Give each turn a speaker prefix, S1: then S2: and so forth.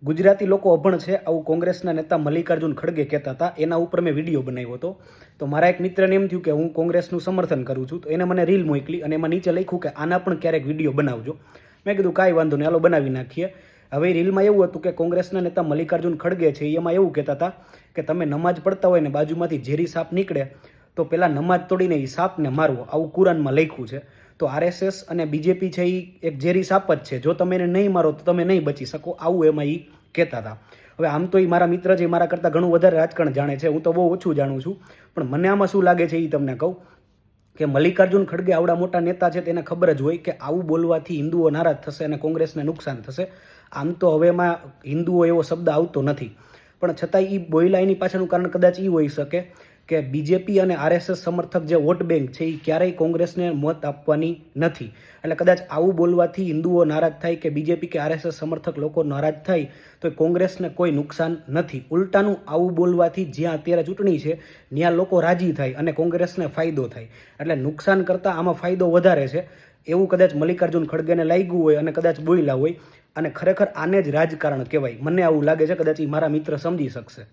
S1: ગુજરાતી લોકો અભણ છે આવું કોંગ્રેસના નેતા મલ્લિકાર્જુન ખડગે કહેતા હતા. એના ઉપર મેં વિડીયો બનાવ્યો હતો. તો મારા એક મિત્રને એમ થયું કે હું કોંગ્રેસનું સમર્થન કરું છું, તો એને મને રીલ મોકલી અને એમાં નીચે લખ્યું કે આના પણ ક્યારેક વિડીયો બનાવજો. મેં કીધું કાંઈ વાંધો નહીં, હાલો બનાવી નાખીએ. હવે રીલમાં એવું હતું કે કોંગ્રેસના નેતા મલ્લિકાર્જુન ખડગે છે એમાં એવું કહેતા હતા કે તમે નમાજ પડતા હોય ને બાજુમાંથી ઝેરી સાપ નીકળે તો પેલા નમાજ તોડીને એ સાપને મારવો, આવું કુરાનમાં લખ્યું છે. તો આરએસએસ અને બીજેપી છે એ એક ઝેરી સાપ જ છે, જો તમે એને નહીં મારો તો તમે નહીં બચી શકો, આવું એમાં એ કહેતા હતા. હવે આમ તો એ મારા મિત્ર છે, મારા કરતાં ઘણું વધારે રાજકારણ જાણે છે, હું તો બહુ ઓછું જાણું છું. પણ મને આમાં શું લાગે છે એ તમને કહું કે મલ્લિકાર્જુન ખડગે આવડા મોટા નેતા છે તેને ખબર જ હોય કે આવું બોલવાથી હિન્દુઓ નારાજ થશે અને કોંગ્રેસને નુકસાન થશે. આમ તો હવે એમાં હિન્દુઓ એવો શબ્દ આવતો નથી, પણ છતાંય એ બોયલા એની પાછળનું કારણ કદાચ એ હોઈ શકે કે બીજેપી અને આરએસએસ સમર્થક જે વોટ બેંક છે એ ક્યારેય કોંગ્રેસને મત આપવાની નથી. એટલે કદાચ આવું બોલવાથી હિન્દુઓ નારાજ થાય કે બીજેપી કે આરએસએસ સમર્થક લોકો નારાજ થાય તો કોંગ્રેસને કોઈ નુકસાન નથી. ઉલટાનું આવું બોલવાથી જ્યાં અત્યારે ચૂંટણી છે ત્યાં લોકો રાજી થાય અને કોંગ્રેસને ફાયદો થાય. એટલે નુકસાન કરતાં આમાં ફાયદો વધારે છે એવું કદાચ મલ્લિકાર્જુન ખડગેને લાગ્યું હોય અને કદાચ બોલ્યા હોય, અને ખરેખર આને જ રાજકારણ કહેવાય. મને આવું લાગે છે, કદાચ એ મારા મિત્ર સમજી શકશે.